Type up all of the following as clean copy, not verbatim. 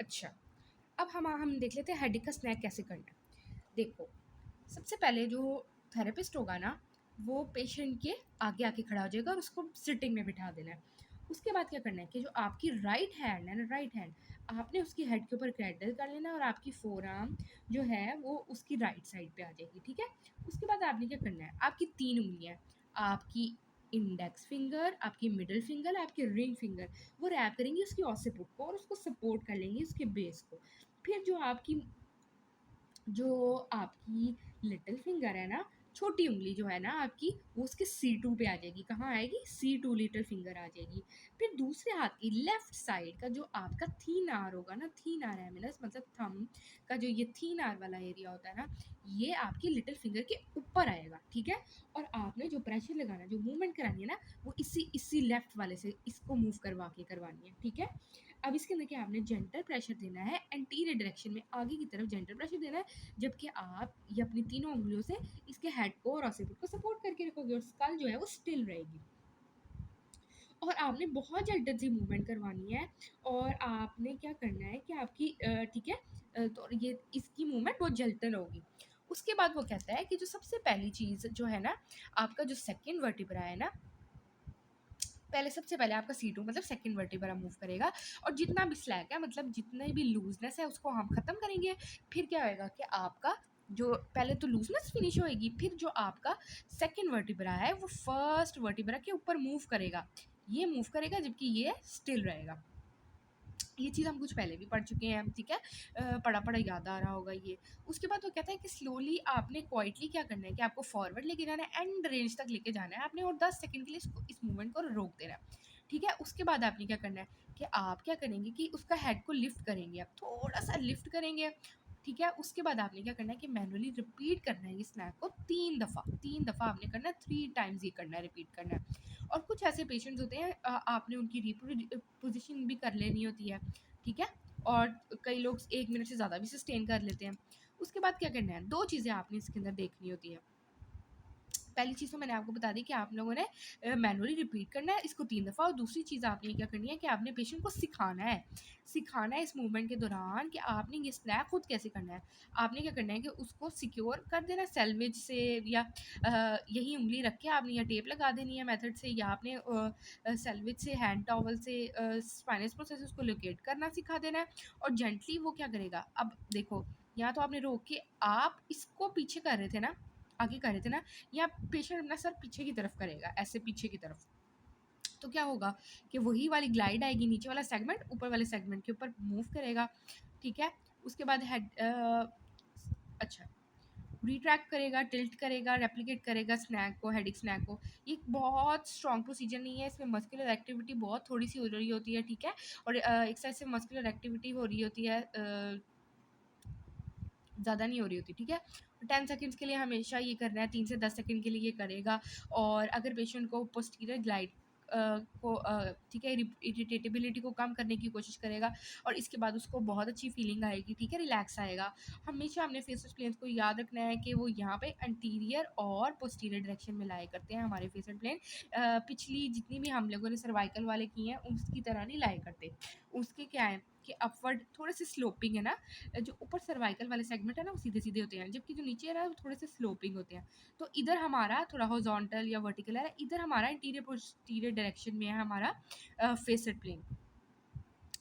अच्छा, अब हम देख लेते हैं हेडेक का स्नैक कैसे करना है। देखो, सबसे पहले जो थेरेपिस्ट होगा ना, वो पेशेंट के आगे आके खड़ा हो जाएगा और उसको सिटिंग में बिठा देना है। उसके बाद क्या करना है कि जो आपकी राइट हैंड है ना, राइट हैंड, आपने उसकी हेड के ऊपर क्रैडल कर लेना है और आपकी फोरआर्म जो है वो उसकी राइट साइड पे आ जाएगी, ठीक है? उसके बाद आपने क्या करना है, आपकी 3 उँगलियाँ, आपकी इंडेक्स फिंगर, आपकी मिडल फिंगर, आपकी रिंग फिंगर, वो रैप करेंगी उसकी ऑसिपिट को और उसको सपोर्ट कर लेंगी उसके बेस को। फिर जो आपकी लिटिल फिंगर है ना, छोटी उंगली जो है ना आपकी, वो उसके C2 पे आ जाएगी। कहाँ आएगी? C2, लिटिल फिंगर आ जाएगी। फिर दूसरे हाथ की लेफ्ट साइड का जो आपका थीन आर होगा ना, थीन आर एमिनस मतलब थंब का जो ये थीन आर वाला एरिया होता है ना, ये आपकी लिटिल फिंगर के ऊपर आएगा, ठीक है? और आपने जो प्रेशर लगाना, जो मूवमेंट करानी है ना, वो इसी इसी लेफ्ट वाले से इसको मूव करवा के करवानी है, ठीक है? अब इसके अंदर क्या आपने जेंटल प्रेशर देना है, एंटीरियर डायरेक्शन में आगे की तरफ जेंटल प्रेशर देना है, जबकि आप ये अपनी तीनों उंगलियों से इसके हेड को और ऑसिपिट को सपोर्ट करके रखोगे और स्कल जो है वो स्टिल रहेगी। और आपने बहुत जल्द सी मूवमेंट करवानी है और आपने क्या करना है कि आपकी ठीक है, तो ये इसकी मूवमेंट बहुत जल्दन होगी। उसके बाद वो कहता है कि जो सबसे पहली चीज़ जो है ना, आपका जो सेकंड वर्टिब्रा है ना, पहले सबसे पहले आपका C2 मतलब सेकंड वर्टिब्रा मूव करेगा और जितना भी स्लैक है मतलब जितने भी लूजनेस है उसको हम ख़त्म करेंगे। फिर क्या होएगा कि आपका जो पहले तो लूजनेस फिनिश होएगी, फिर जो आपका सेकंड वर्टिब्रा है वो फर्स्ट वर्टिब्रा के ऊपर मूव करेगा। ये मूव करेगा जबकि ये स्टिल रहेगा। ये चीज़ हम कुछ पहले भी पढ़ चुके हैं, ठीक है? पढ़ा-पढ़ा याद आ रहा होगा ये। उसके बाद वो कहता है कि स्लोली आपने क्वाइटली क्या करना है कि आपको फॉरवर्ड लेके जाना है, एंड रेंज तक लेके जाना है आपने और 10 सेकंड के लिए इस मूवमेंट को रोक देना है, ठीक है? उसके बाद आपने क्या करना है कि आप क्या करेंगे कि उसका हेड को लिफ्ट करेंगे, आप थोड़ा-सा लिफ्ट करेंगे, ठीक है? उसके बाद आपने क्या करना है कि मैनुअली रिपीट करना है इस स्नैक को 3 दफ़ा आपने करना है, 3 टाइम्स ये करना है, रिपीट करना है। और कुछ ऐसे पेशेंट्स होते हैं, आपने उनकी पोजीशन भी कर लेनी होती है, ठीक है? और कई लोग 1 मिनट से ज़्यादा भी सस्टेन कर लेते हैं। उसके बाद क्या करना है, 2 चीज़ें आपने इसके अंदर देखनी होती है। पहली चीज़ तो मैंने आपको बता दी कि आप लोगों ने मैनुअली रिपीट करना है इसको 3 दफ़ा, और दूसरी चीज़ आपने क्या करनी है कि आपने पेशेंट को सिखाना है। सिखाना है इस मूवमेंट के दौरान कि आपने ये स्नैप खुद कैसे करना है। आपने क्या करना है कि उसको सिक्योर कर देना सेल्वेज से, या यही उँगली रख के आपने या टेप लगा देनी है मेथड से, या आपने सेल्वेज से, हैंड टॉवल से स्पाइनस प्रोसेस उसको लोकेट करना सिखा देना है। और जेंटली वो क्या करेगा, अब देखो, यहाँ तो आपने रोक के आप इसको पीछे कर रहे थे ना, आगे कर रहे थे ना, या पेशेंट अपना सर पीछे की तरफ करेगा, ऐसे पीछे की तरफ। तो क्या होगा कि वही वाली ग्लाइड आएगी, नीचे वाला सेगमेंट ऊपर वाले सेगमेंट के ऊपर मूव करेगा, ठीक है? उसके बाद हेड अच्छा, रिट्रैक्ट करेगा, टिल्ट करेगा, रेप्लिकेट करेगा स्नैक को, हेडिक स्नैक को। ये एक बहुत स्ट्रॉन्ग प्रोसीजर नहीं है, इसमें मस्कुलर एक्टिविटी बहुत थोड़ी-सी हो रही होती है, ठीक है? और एक साइड से मस्कुलर एक्टिविटी हो रही होती है, ज़्यादा नहीं हो रही होती, ठीक है? 10 सेकंड्स के लिए हमेशा ये करना है, 3 से 10 सेकंड के लिए ये करेगा। और अगर पेशेंट को पोस्टीरियर ग्लाइड ठीक है, इरिटेटेबिलिटी को कम करने की कोशिश करेगा और इसके बाद उसको बहुत अच्छी फीलिंग आएगी, ठीक है? रिलैक्स आएगा। हमेशा हमने फेशियल प्लेन्स को याद रखना है कि वो यहाँ पे एंटीरियर और पोस्टीरियर डायरेक्शन में लाया करते हैं हमारे फेशियल प्लेन। पिछली जितनी भी हम लोगों ने सर्वाइकल वाले किए हैं, उसकी तरह नहीं लाया करते। उसके क्या है कि अपवर्ड थोड़े से स्लोपिंग है ना, जो ऊपर सर्वाइकल वाले सेगमेंट है ना वो सीधे-सीधे होते हैं, जबकि जो नीचे है ना वो थोड़े से स्लोपिंग होते हैं। तो इधर हमारा थोड़ा हॉरिज़ॉन्टल या वर्टिकल है, इधर हमारा इंटीरियर पोस्टीरियर डायरेक्शन में है हमारा फेसेट प्लेन।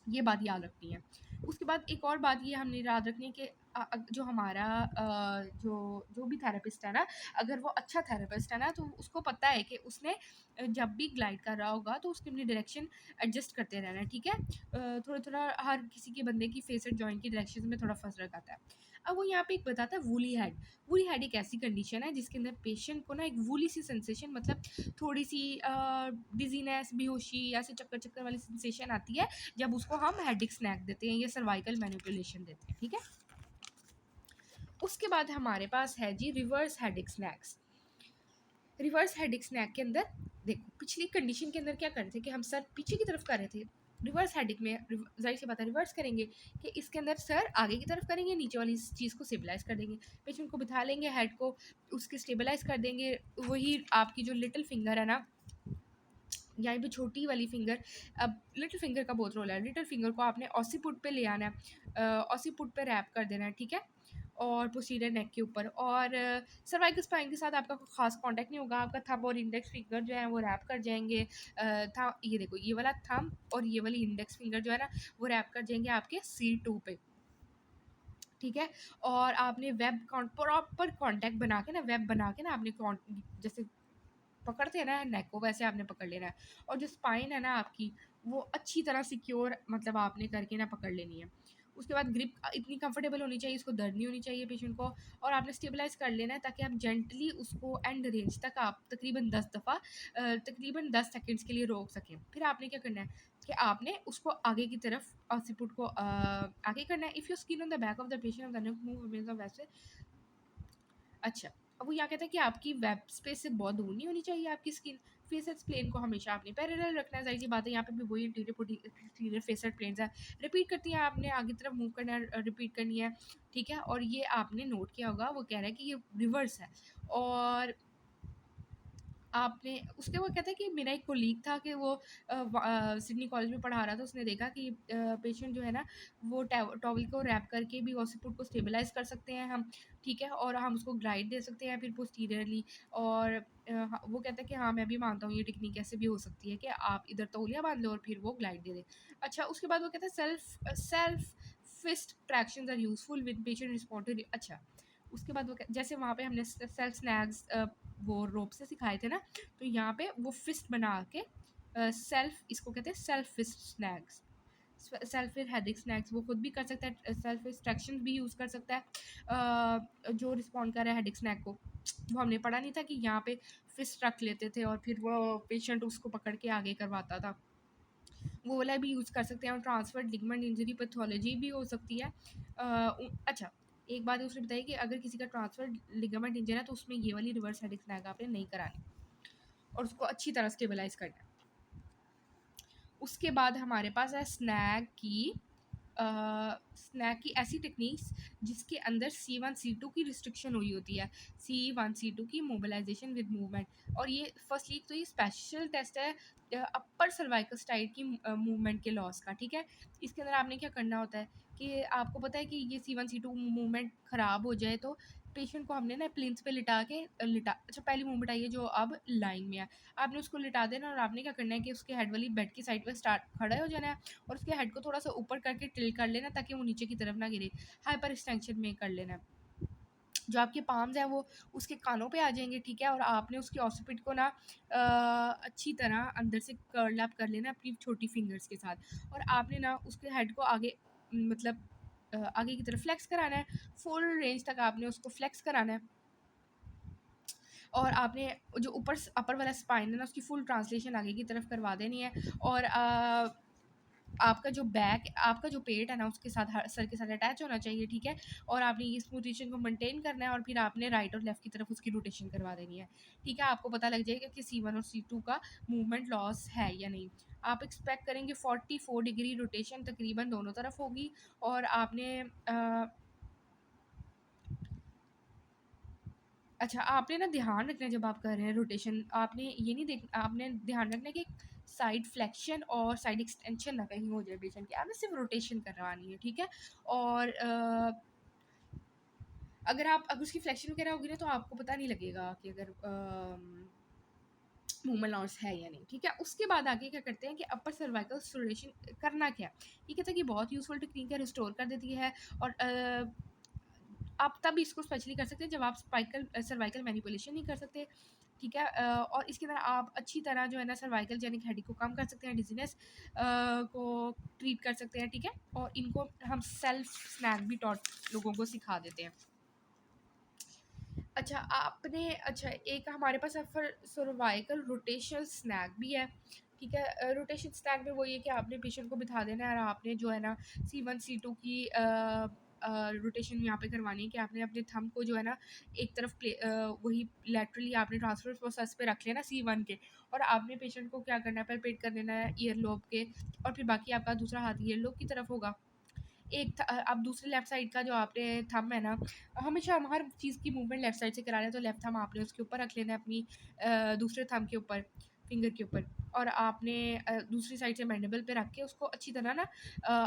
ये बात याद रखनी है। उसके बाद एक और बात ये हमने याद रखनी है कि जो हमारा जो भी थेरेपिस्ट है ना, अगर वो अच्छा थेरेपिस्ट है ना, तो उसको पता है कि उसने जब भी ग्लाइड कर रहा होगा तो उसने अपनी डायरेक्शन एडजस्ट करते रहना है, ठीक है? थोड़ा-थोड़ा हर किसी के बंदे की फेस और जॉइंट की डायरेक्शन में थोड़ा फ़र्क आता है। अब वो यहाँ पे एक बताता है वूली हेड। वूली हेड एक ऐसी कंडीशन है जिसके अंदर पेशेंट को ना एक वूली सी सेंसेशन, मतलब थोड़ी-सी डिज़ीनेस, बेहोशी, ऐसे चक्कर-चक्कर वाली सेंसेशन आती है जब उसको हम हेडेक स्नैक देते हैं या सर्वाइकल मैनिपुलेशन देते हैं, ठीक है? उसके बाद हमारे पास है जी reverse headache snacks. Reverse headache snack के अंदर देखो, पिछली कंडीशन के अंदर क्या कर रहे थे कि हम सर पीछे की तरफ कर रहे थे। रिवर्स हेडेक में ज़ाहिर सी बात है रिवर्स करेंगे कि इसके अंदर सर आगे की तरफ करेंगे, नीचे वाली इस चीज़ को स्टेबलाइज़ कर देंगे। पेशेंट को बिठा लेंगे, हेड को उसके स्टेबलाइज़ कर देंगे। वही आपकी जो लिटिल फिंगर है ना, यहाँ पे छोटी वाली फिंगर, अब लिटिल फिंगर का बहुत रोल है। लिटिल फिंगर को आपने ऑसीपुट पे ले आना है, ऑसीपुट पे रैप कर देना है, ठीक है, और पोस्टीरियर नेक के ऊपर। और सर्वाइकल स्पाइन के साथ आपका कोई खास कांटेक्ट नहीं होगा, आपका थंब और इंडेक्स फिंगर जो है वो रैप कर जाएंगे। था ये देखो, ये वाला थंब और ये वाली इंडेक्स फिंगर जो है ना वो रैप कर जाएंगे आपके C2 पे, ठीक है। और आपने वेब प्रॉपर कांटेक्ट बना के ना, वेब बना के ना आपने जैसे पकड़ते हैं ना नेक को, वैसे आपने पकड़ लेना है। और जो स्पाइन है ना आपकी, वो अच्छी तरह सिक्योर मतलब आपने करके ना पकड़ लेनी है। उसके बाद ग्रिप इतनी कंफर्टेबल होनी चाहिए, इसको दर्द नहीं होनी चाहिए पेशेंट को। और आपने स्टेबलाइज कर लेना है ताकि आप जेंटली उसको एंड रेंज तक आप तकरीबन 10 दफ़ा तकरीबन 10 सेकंड्स के लिए रोक सकें। फिर आपने क्या करना है कि आपने उसको आगे की तरफ ऑसिपुट को आगे करना है। If you skin on the back of the patient of the neck move वैसे। अच्छा, अब वो यहाँ कहता है कि आपकी वेब स्पेस से बहुत दूर नहीं होनी चाहिए आपकी स्किन। फेसेस प्लेन को हमेशा आपने पैरेलल रखना है, ज़ाहिर सी बात है, यहाँ पे भी वही इंटीरियर फेसेट प्लेन्स है। रिपीट करती हैं आपने आगे तरफ मूव करना है, रिपीट करनी है, ठीक है। और ये आपने नोट किया होगा, वो कह रहा है कि ये रिवर्स है। और आपने उसके वो कहता है कि मेरा एक कोलीग था कि वो सिडनी कॉलेज में पढ़ा रहा था, उसने देखा कि पेशेंट जो है ना वो टॉवल को रैप करके भी ऑसिपुट को स्टेबलाइज कर सकते हैं हम, ठीक है, और हम उसको ग्लाइड दे सकते हैं फिर पोस्टीरियरली। और वो कहता है कि हाँ मैं भी मानता हूँ ये टेक्निक ऐसे भी हो सकती है कि आप इधर तौलिया बांध लो और फिर वो ग्लाइड दे दे। अच्छा, उसके बाद वो कहता है self self fist tractions are useful with patient respond. अच्छा, उसके बाद वो जैसे वहाँ पे हमने सेल्फ स्नैग्स वो रोप से सिखाए थे ना, तो यहाँ पे वो फिस्ट बना के सेल्फ, इसको कहते हैं self fist snacks, self headache snacks वो खुद भी कर सकता है, सेल्फ एक्सट्रैक्शन भी यूज़ कर सकता है। जो रिस्पॉन्ड कर रहा है हेडिक स्नैक को, वो हमने पढ़ा नहीं था कि यहाँ पे फिस्ट रख लेते थे और फिर वो पेशेंट उसको पकड़ के आगे करवाता था, वो वाला भी यूज़ कर सकते हैं। और ट्रांसफर लिगमेंट इंजरी पैथोलॉजी भी हो सकती है। अच्छा, एक बात उसने बताई कि अगर किसी का ट्रांसफर लिगामेंट इंजरी है तो उसमें ये वाली रिवर्स हेडिक स्नैग आपने नहीं करानी और उसको अच्छी तरह स्टेबलाइज करना है। उसके बाद हमारे पास है स्नैग की ऐसी टेक्निक्स जिसके अंदर C1 C2 की रिस्ट्रिक्शन हुई होती है, C1 C2 की मोबिलाइजेशन विद मूवमेंट। और ये फर्स्टली तो ये स्पेशल टेस्ट है अपर सर्वाइकल साइड की मूवमेंट के लॉस का, ठीक है। इसके अंदर आपने क्या करना होता है कि आपको पता है कि ये C1 C2 मूवमेंट ख़राब हो जाए तो पेशेंट को हमने ना प्लिंथ पे लिटा अच्छा, पहली मूवमेंट आई है जो अब लाइन में है, आपने उसको लिटा देना और आपने क्या करना है कि उसके हेड वाली बेड की साइड पर स्टार्ट खड़ा हो जाना है और उसके हेड को थोड़ा सा ऊपर करके टिल्ट कर लेना ताकि वो नीचे की तरफ ना गिरे। हाइपर एक्सटेंशन में कर लेना है, जो आपके पाम्स हैं वो उसके कानों पे आ जाएंगे, ठीक है। और आपने उसके ऑसिपिट को ना अच्छी तरह अंदर से कर्ल अप कर लेना अपनी छोटी फिंगर्स के साथ। और आपने ना उसके हेड को आगे मतलब आगे की तरफ फ्लेक्स कराना है, फुल रेंज तक आपने उसको फ्लेक्स कराना है। और आपने जो ऊपर अपर वाला स्पाइन है ना उसकी फुल ट्रांसलेशन आगे की तरफ करवा देनी है। और आपका जो बैक, आपका जो पेट है ना उसके साथ सर के साथ अटैच होना चाहिए, ठीक है। और आपने इस पोजीशन को मेंटेन करना है और फिर आपने राइट और लेफ्ट की तरफ उसकी रोटेशन करवा देनी है, ठीक है। आपको पता लग जाएगा कि C1 और C2 का मूवमेंट लॉस है या नहीं। आप एक्सपेक्ट करेंगे 44 डिग्री रोटेशन तकरीबन दोनों तरफ होगी। और आपने अच्छा, आपने ना ध्यान रखना है जब आप कर रहे हैं रोटेशन, आपने ये नहीं देख आपने ध्यान रखना है कि साइड फ्लेक्शन और साइड एक्सटेंशन ना कहीं हो जाए पेशेंट की, आपने सिर्फ रोटेशन करवानी है, ठीक है। और अगर उसकी फ्लेक्शन वगैरह होगी ना तो आपको पता नहीं लगेगा कि अगर मूवमेंट लॉस है या नहीं, ठीक है। उसके बाद आगे क्या करते हैं कि अपर सर्वाइकल स्टोरेशन करना क्या है, ये कहता है कि बहुत यूजफुल टेक्निक है, रिस्टोर कर देती है। और आप तब इसको स्पेशली कर सकते हैं जब आप सर्वाइकल मैनिपुलेशन नहीं कर सकते, ठीक है। और इसके अंदर आप अच्छी तरह जो है ना सर्वाइकल जेनिक हेडेक को कम कर सकते हैं, डिजीनेस को ट्रीट कर सकते हैं, ठीक है। और इनको हम सेल्फ स्नैक भी टॉट लोगों को सिखा देते हैं। अच्छा, आपने अच्छा एक हमारे पास सर्वाइकल रोटेशनल स्नैक भी है, ठीक है। रोटेशन स्नैक में वो ये कि आपने पेशेंट को बिठा देना है और आपने जो है ना C1 C2 की रोटेशन यहाँ पे करवानी है कि आपने अपने थंब को जो है ना एक तरफ वही लैटरली आपने ट्रांसफर प्रोसेस पे रख लेना C1 के। और आपने पेशेंट को क्या करना है, पैल्पेट कर देना है ईयर लोब के, और फिर बाकी आपका दूसरा हाथ ईयर लोब की तरफ होगा। अब दूसरे लेफ्ट साइड का जो आपने थंब है ना, हमेशा हम हर चीज़ की मूवमेंट लेफ्ट साइड से करा रहे हैं तो लेफ्ट थंब आपने उसके ऊपर रख लेना है अपनी दूसरे थंब के ऊपर। फिंगर के ऊपर, और आपने दूसरी साइड से मैंडिबल पे रख के उसको अच्छी तरह ना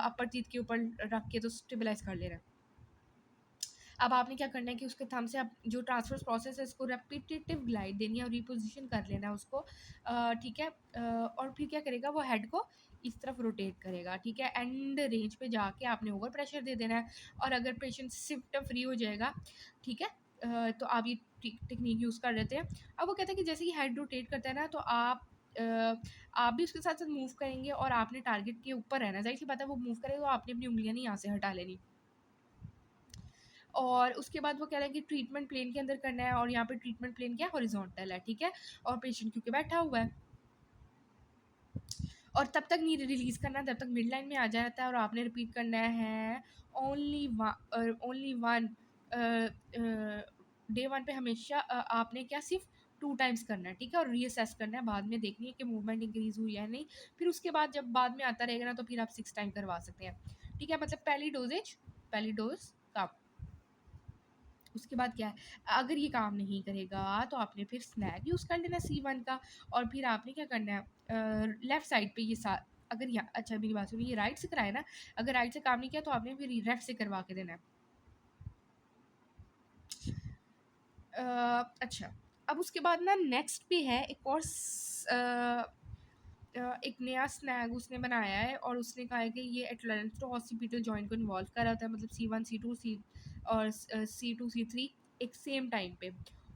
अपर टीथ के ऊपर रख के तो स्टेबलाइज कर लेना है। अब आपने क्या करना है कि उसके थंब से आप जो ट्रांसफर प्रोसेस है इसको रेपिटेटिव ग्लाइड देनी है और रिपोजिशन कर लेना है उसको, ठीक है। और फिर क्या करेगा वो हेड को इस तरफ रोटेट करेगा, ठीक है। एंड रेंज पे जाके आपने ओवर प्रेशर दे देना है, और अगर पेशेंट सिम्टम फ्री हो जाएगा, ठीक है, तो आप ये टेक्निक यूज़ कर लेते हैं। अब वो कहते हैं कि जैसे ही हेड रोटेट करता है ना तो आप भी उसके साथ साथ मूव करेंगे और आपने टारगेट के ऊपर रहना, ज़ाहिर सी बात है वो मूव करेगा तो आपने अपनी उंगलियां नहीं यहाँ से हटा लेनी। और उसके बाद वो कह रहा है कि ट्रीटमेंट प्लेन के अंदर करना है, और यहाँ पे ट्रीटमेंट प्लेन क्या है, हॉरिजॉन्टल है, ठीक है। और पेशेंट क्योंकि बैठा हुआ है, और तब तक नहीं रिलीज़ करना जब तक मिड लाइन में आ जाता है, और आपने रिपीट करना है ओनली वन डे वन पे हमेशा आपने क्या सिर्फ 2 टाइम्स करना है, ठीक है। और रीअसेस करना है, बाद में देखनी है कि मूवमेंट इंक्रीज़ हुई है या नहीं। फिर उसके बाद जब बाद में आता रहेगा ना तो फिर आप 6 टाइम करवा सकते हैं, ठीक है। मतलब पहली डोज़ कम। उसके बाद क्या है, अगर ये काम नहीं करेगा तो आपने फिर स्नैक यूज़ कर लेना C1 का, और फिर आपने क्या करना है लेफ़्ट साइड पे ये सा अगर यहाँ अच्छा मेरी बात सुनिए, ये राइट से कराया ना, अगर राइट से काम नहीं किया तो आपने फिर लेफ़्ट से करवा के देना है। अच्छा, अब उसके बाद ना नेक्स्ट पे है एक और एक नया स्नैग उसने बनाया है, और उसने कहा है कि ये एटलेंटो ऑसिपिटल जॉइंट को इन्वॉल्व कर रहा होता है, मतलब C1 C2 और C2 C3 एक सेम टाइम पे।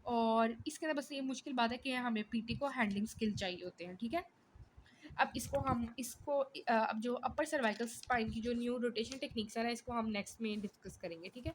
और इसके अंदर बस ये मुश्किल बात है कि हमें पीटी को हैंडलिंग स्किल चाहिए होते हैं, ठीक है। अब अब जो अपर सर्वाइकल स्पाइन की जो न्यू रोटेशन टेक्निक्स है ना, इसको हम नेक्स्ट में डिस्कस करेंगे, ठीक है।